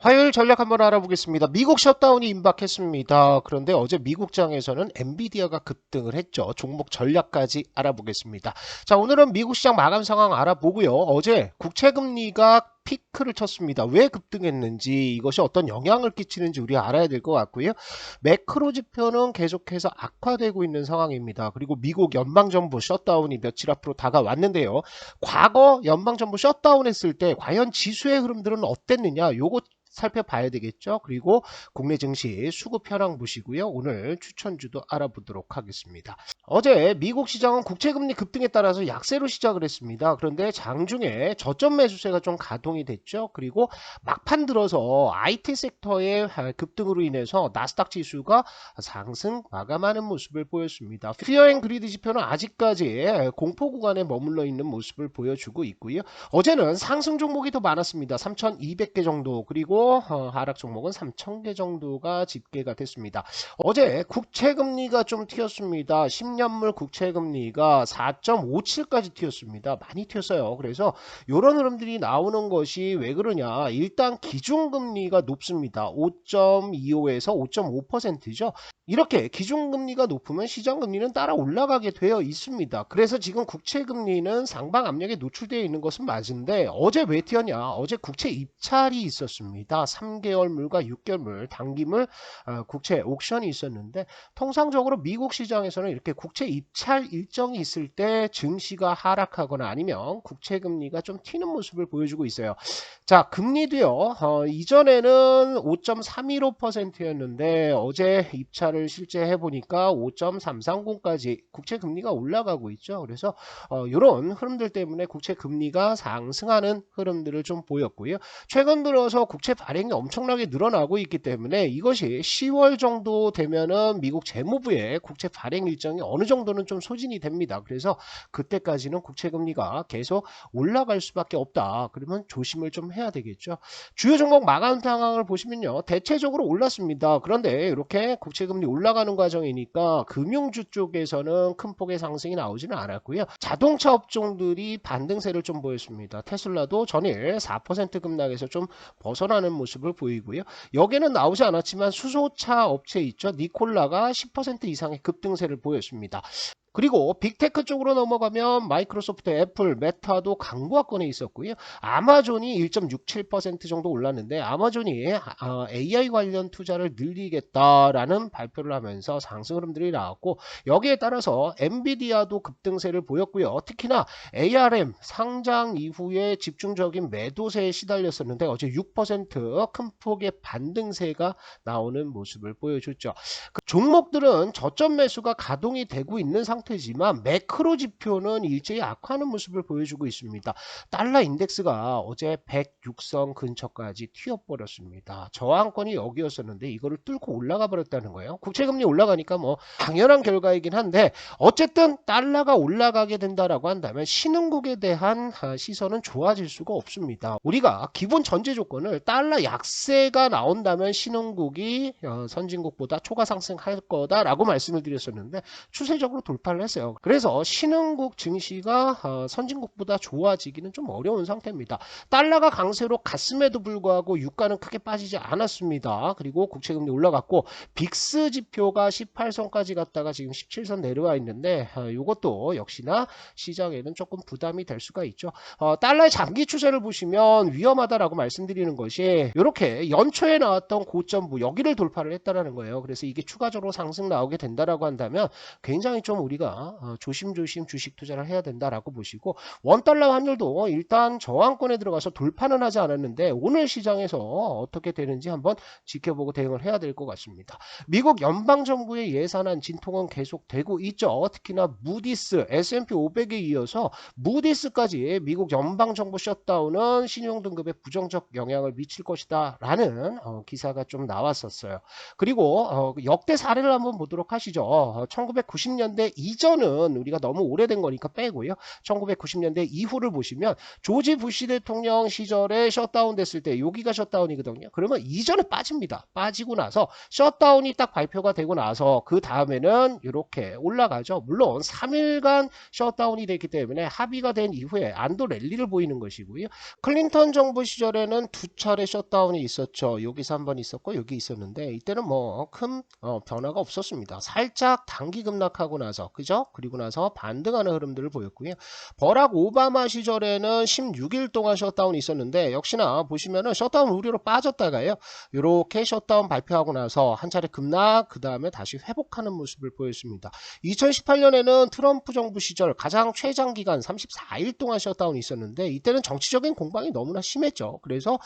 화요일 전략 한번 알아보겠습니다. 미국 셧다운이 임박했습니다. 그런데 어제 미국장에서는 엔비디아가 급등을 했죠. 종목 전략까지 알아보겠습니다. 자, 오늘은 미국 시장 마감 상황 알아보고요. 어제 국채금리가 피크를 쳤습니다. 왜 급등했는지, 이것이 어떤 영향을 끼치는지 우리가 알아야 될 것 같고요. 매크로 지표는 계속해서 악화되고 있는 상황입니다. 그리고 미국 연방정부 셧다운이 며칠 앞으로 다가왔는데요. 과거 연방정부 셧다운했을 때 과연 지수의 흐름들은 어땠느냐, 요거 살펴봐야 되겠죠. 그리고 국내 증시 수급 현황 보시고요. 오늘 추천주도 알아보도록 하겠습니다. 어제 미국 시장은 국채금리 급등에 따라서 약세로 시작을 했습니다. 그런데 장중에 저점 매수세가 좀 가동이 됐죠. 그리고 막판 들어서 IT 섹터의 급등으로 인해서 나스닥 지수가 상승 마감하는 모습을 보였습니다. 피어 앤 그리드 지표는 아직까지 공포 구간에 머물러 있는 모습을 보여주고 있고요. 어제는 상승 종목이 더 많았습니다. 3,200개 정도, 그리고 하락 종목은 3,000개 정도가 집계가 됐습니다. 어제 국채금리가 좀 튀었습니다. 10년물 국채금리가 4.57까지 튀었습니다. 많이 튀었어요. 그래서 이런 흐름들이 나오는 것이 왜 그러냐, 일단 기준금리가 높습니다. 5.25에서 5.5%죠. 이렇게 기준금리가 높으면 시장금리는 따라 올라가게 되어 있습니다. 그래서 지금 국채금리는 상방 압력에 노출되어 있는 것은 맞은데, 어제 왜 튀었냐, 어제 국채 입찰이 있었습니다. 3개월물과 6개월물 단기물 국채 옥션이 있었는데, 통상적으로 미국 시장에서는 이렇게 국채 입찰 일정이 있을 때 증시가 하락하거나 아니면 국채금리가 좀 튀는 모습을 보여주고 있어요. 자, 금리도요. 이전에는 5.315%였는데 어제 입찰을 실제 해보니까 5.330까지 국채 금리가 올라가고 있죠. 그래서 이런 흐름들 때문에 국채 금리가 상승하는 흐름들을 좀 보였고요. 최근 들어서 국채 발행이 엄청나게 늘어나고 있기 때문에 이것이 10월 정도 되면은 미국 재무부의 국채 발행 일정이 어느 정도는 좀 소진이 됩니다. 그래서 그때까지는 국채 금리가 계속 올라갈 수밖에 없다. 그러면 조심을 좀 해야 되겠죠. 주요 종목 마감 상황을 보시면요. 대체적으로 올랐습니다. 그런데 이렇게 국채금리 올라가는 과정이니까 금융주 쪽에서는 큰 폭의 상승이 나오지는 않았고요. 자동차 업종들이 반등세를 좀 보였습니다. 테슬라도 전일 4% 급락에서 좀 벗어나는 모습을 보이고요. 여기는 나오지 않았지만 수소차 업체 있죠. 니콜라가 10% 이상의 급등세를 보였습니다. 그리고 빅테크 쪽으로 넘어가면 마이크로소프트, 애플, 메타도 강보합권에 있었고요. 아마존이 1.67% 정도 올랐는데, 아마존이 AI 관련 투자를 늘리겠다라는 발표를 하면서 상승 흐름들이 나왔고, 여기에 따라서 엔비디아도 급등세를 보였고요. 특히나 ARM 상장 이후에 집중적인 매도세에 시달렸었는데 어제 6%큰 폭의 반등세가 나오는 모습을 보여줬죠. 그 종목들은 저점 매수가 가동이 되고 있는 상태지만 매크로 지표는 일제히 악화하는 모습을 보여주고 있습니다. 달러 인덱스가 어제 106선 근처까지 튀어버렸습니다. 저항권이 여기였었는데 이거를 뚫고 올라가 버렸다는 거예요. 국채금리 올라가니까 뭐 당연한 결과이긴 한데, 어쨌든 달러가 올라가게 된다라고 한다면 신흥국에 대한 시선은 좋아질 수가 없습니다. 우리가 기본 전제 조건을 달러 약세가 나온다면 신흥국이 선진국보다 초과 상승할 거다라고 말씀을 드렸었는데, 추세적으로 돌파를 했어요. 그래서 신흥국 증시가 선진국보다 좋아지기는 좀 어려운 상태입니다. 달러가 강세로 갔음에도 불구하고 유가는 크게 빠지지 않았습니다. 그리고 국채금리 올라갔고, 빅스 지표가 18선까지 갔다가 지금 17선 내려와 있는데, 이것도 역시나 시장에는 조금 부담이 될 수가 있죠. 달러의 장기 추세를 보시면 위험하다라고 말씀드리는 것이, 이렇게 연초에 나왔던 고점부 여기를 돌파를 했다라는 거예요. 그래서 이게 추가적으로 상승 나오게 된다라고 한다면 굉장히 좀 우리가 조심조심 주식 투자를 해야 된다라고 보시고, 원달러 환율도 일단 저항권에 들어가서 돌파는 하지 않았는데 오늘 시장에서 어떻게 되는지 한번 지켜보고 대응을 해야 될 것 같습니다. 미국 연방정부의 예산안 진통은 계속되고 있죠. 특히나 무디스, S&P 500에 이어서 무디스까지 미국 연방정부 셧다운은 신용등급에 부정적 영향을 미칠 것이다 라는 기사가 좀 나왔었어요. 그리고 역대 사례를 한번 보도록 하시죠. 1990년대 이전은 우리가 너무 오래된 거니까 빼고요. 1990년대 이후를 보시면 조지 부시 대통령 시절에 셧다운 됐을 때 여기가 셧다운이거든요. 그러면 이전에 빠집니다. 빠지고 나서 셧다운이 딱 발표가 되고 나서 그 다음에는 이렇게 올라가죠. 물론 3일간 셧다운이 됐기 때문에 합의가 된 이후에 안도 랠리를 보이는 것이고요. 클린턴 정부 시절에는 두 차례 셧다운이 있었죠. 여기서 한 번 있었고 여기 있었는데 이때는 뭐 큰 변화가 없었습니다. 살짝 단기 급락하고 나서 그죠? 그리고 나서 반등하는 흐름들을 보였고요. 버락 오바마 시절에는 16일 동안 셧다운이 있었는데 역시나 보시면은 셧다운 우려로 빠졌다가요. 이렇게 셧다운 발표하고 나서 한 차례 급락 그 다음에 다시 회복하는 모습을 보였습니다. 2018년에는 트럼프 정부 시절 가장 최장기간 34일 동안 셧다운이 있었는데 이때는 정치적인 공방이 너무나 심했죠. 그래서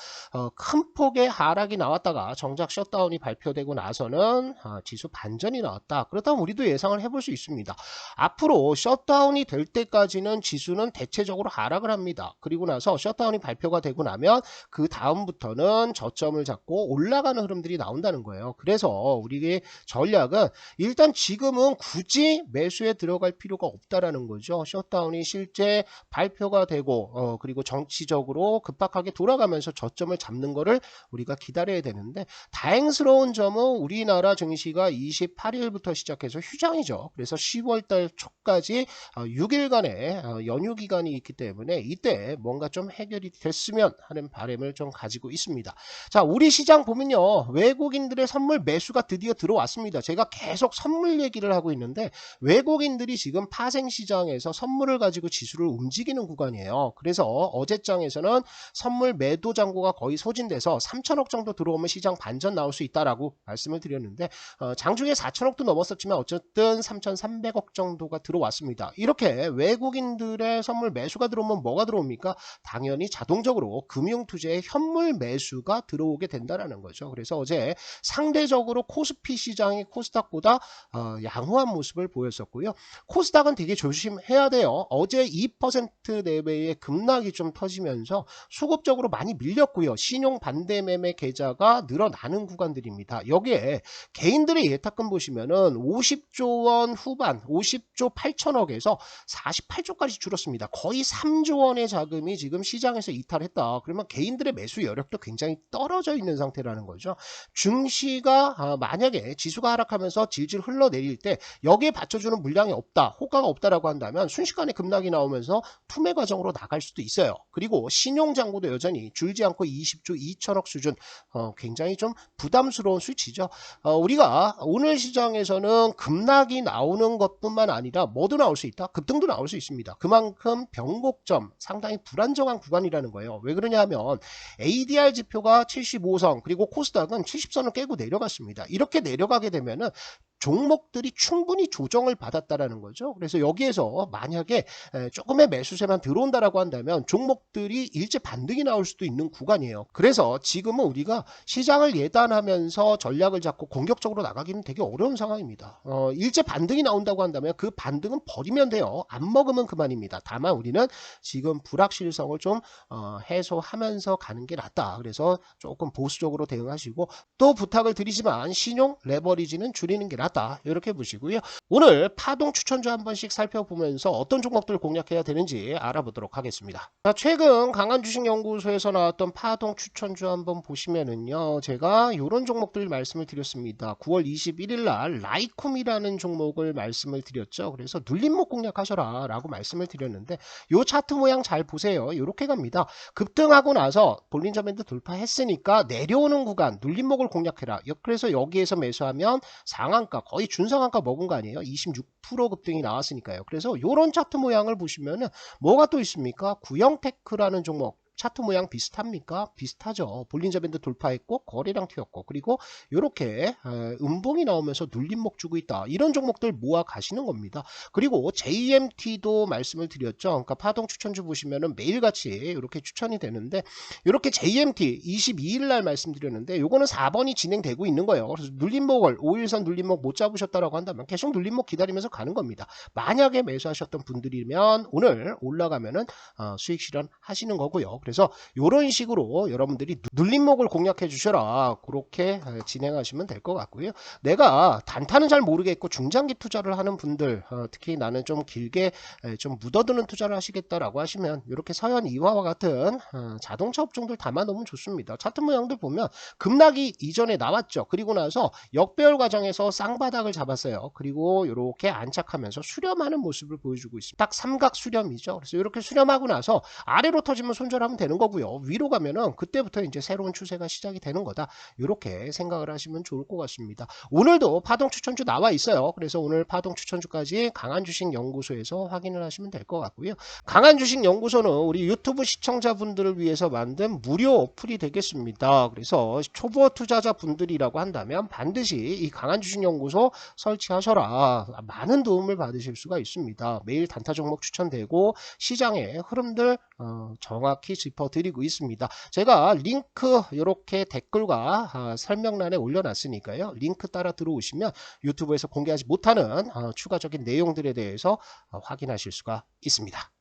큰 폭의 하락이 나왔다가 정작 셧다운이 발표되고 나서는 지수 반전이 나왔다. 그렇다면 우리도 예상을 해볼 수 있습니다. 앞으로 셧다운이 될 때까지는 지수는 대체적으로 하락을 합니다. 그리고 나서 셧다운이 발표가 되고 나면 그 다음부터는 저점을 잡고 올라가는 흐름들이 나온다는 거예요. 그래서 우리의 전략은 일단 지금은 굳이 매수에 들어갈 필요가 없다라는 거죠. 셧다운이 실제 발표가 되고 그리고 정치적으로 급박하게 돌아가면서 저점을 잡는 거를 우리가 기다려야 되는데 다행스러운 점은 우리나라 증시가 28일부터 시작해서 휴장이죠. 그래서 10월달 초까지 6일간의 연휴 기간이 있기 때문에 이때 뭔가 좀 해결이 됐으면 하는 바람을 좀 가지고 있습니다. 자, 우리 시장 보면요. 외국인들의 선물 매수가 드디어 들어왔습니다. 제가 계속 선물 얘기를 하고 있는데 외국인들이 지금 파생시장에서 선물을 가지고 지수를 움직이는 구간이에요. 그래서 어제장에서는 선물 매도 잔고가 거의 소진돼서 3천억 정도 들어오면 시장 반전 나올 수 있다라고 말씀을 드렸는데 장중에 4천억도 넘었었지만 어쨌든 3,300억 정도가 들어왔습니다. 이렇게 외국인들의 선물 매수가 들어오면 뭐가 들어옵니까? 당연히 자동적으로 금융투자의 현물 매수가 들어오게 된다는 거죠. 그래서 어제 상대적으로 코스피 시장이 코스닥보다 양호한 모습을 보였었고요. 코스닥은 되게 조심해야 돼요. 어제 2% 내외의 급락이 좀 터지면서 수급적으로 많이 밀렸고요. 신용 반대 매매 계좌가 늘어나는 구간들입니다. 여기에 개인들의 예탁금 보시면은 50조 원 후반, 50조 8천억에서 48조까지 줄었습니다. 거의 3조 원의 자금이 지금 시장에서 이탈했다. 그러면 개인들의 매수 여력도 굉장히 떨어져 있는 상태라는 거죠. 증시가 만약에 지수가 하락하면서 질질 흘러내릴 때 여기에 받쳐주는 물량이 없다, 호가가 없다라고 한다면 순식간에 급락이 나오면서 투매 과정으로 나갈 수도 있어요. 그리고 신용잔고도 여전히 줄지 않고 20조 2천억 수준, 굉장히 좀 부담스러운 수치죠. 우리가 오늘 시장에서는 급락이 나오는 것뿐만 아니라 뭐도 나올 수 있다? 급등도 나올 수 있습니다. 그만큼 변곡점, 상당히 불안정한 구간이라는 거예요. 왜 그러냐 하면 ADR 지표가 75선 그리고 코스닥은 70선을 깨고 내려갔습니다. 이렇게 내려가게 되면은 종목들이 충분히 조정을 받았다라는 거죠. 그래서 여기에서 만약에 조금의 매수세만 들어온다라고 한다면 종목들이 일제 반등이 나올 수도 있는 구간이에요. 그래서 지금은 우리가 시장을 예단하면서 전략을 잡고 공격적으로 나가기는 되게 어려운 상황입니다. 일제 반등이 나온다고 한다면 그 반등은 버리면 돼요. 안 먹으면 그만입니다. 다만 우리는 지금 불확실성을 좀 해소하면서 가는 게 낫다. 그래서 조금 보수적으로 대응하시고 또 부탁을 드리지만 신용 레버리지는 줄이는 게 낫다. 이렇게 보시고요. 오늘 파동 추천주 한 번씩 살펴보면서 어떤 종목들 공략해야 되는지 알아보도록 하겠습니다. 자, 최근 강한주식연구소에서 나왔던 파동 추천주 한번 보시면은요. 제가 이런 종목들 말씀을 드렸습니다. 9월 21일 날 라이콤이라는 종목을 말씀을 드렸죠. 그래서 눌림목 공략하셔라 라고 말씀을 드렸는데 이 차트 모양 잘 보세요. 이렇게 갑니다. 급등하고 나서 볼린저 밴드 돌파했으니까 내려오는 구간 눌림목을 공략해라. 그래서 여기에서 매수하면 상한가 거의 준상한가 먹은 거 아니에요? 26% 급등이 나왔으니까요. 그래서 이런 차트 모양을 보시면은 뭐가 또 있습니까? 구형테크라는 종목. 차트 모양 비슷합니까? 비슷하죠. 볼린저 밴드 돌파했고 거래량 튀었고 그리고 이렇게 음봉이 나오면서 눌림목 주고 있다. 이런 종목들 모아 가시는 겁니다. 그리고 JMT도 말씀을 드렸죠. 그러니까 파동 추천주 보시면은 매일같이 이렇게 추천이 되는데 이렇게 JMT 22일 날 말씀드렸는데 요거는 4번이 진행되고 있는 거예요. 그래서 눌림목을 5일선 눌림목 못 잡으셨다라고 한다면 계속 눌림목 기다리면서 가는 겁니다. 만약에 매수하셨던 분들이면 오늘 올라가면은 수익 실현 하시는 거고요. 그래서 이런 식으로 여러분들이 눌림목을 공략해 주셔라. 그렇게 진행하시면 될 것 같고요. 내가 단타는 잘 모르겠고 중장기 투자를 하는 분들, 특히 나는 좀 길게 좀 묻어두는 투자를 하시겠다라고 하시면 이렇게 서현 이화와 같은 자동차 업종들 담아놓으면 좋습니다. 차트 모양들 보면 급락이 이전에 나왔죠. 그리고 나서 역배열 과정에서 쌍바닥을 잡았어요. 그리고 이렇게 안착하면서 수렴하는 모습을 보여주고 있습니다. 딱 삼각 수렴이죠. 그래서 이렇게 수렴하고 나서 아래로 터지면 손절하면 되는 거고요. 위로 가면은 그때부터 이제 새로운 추세가 시작이 되는 거다. 이렇게 생각을 하시면 좋을 것 같습니다. 오늘도 파동 추천주 나와 있어요. 그래서 오늘 파동 추천주까지 강한주식연구소에서 확인을 하시면 될 것 같고요. 강한주식연구소는 우리 유튜브 시청자분들을 위해서 만든 무료 어플이 되겠습니다. 그래서 초보 투자자분들이라고 한다면 반드시 이 강한주식연구소 설치하셔라. 많은 도움을 받으실 수가 있습니다. 매일 단타 종목 추천되고 시장의 흐름들 정확히 짚어드리고 있습니다. 제가 링크 이렇게 댓글과 설명란에 올려놨으니까요. 링크 따라 들어오시면 유튜브에서 공개하지 못하는 추가적인 내용들에 대해서 확인하실 수가 있습니다.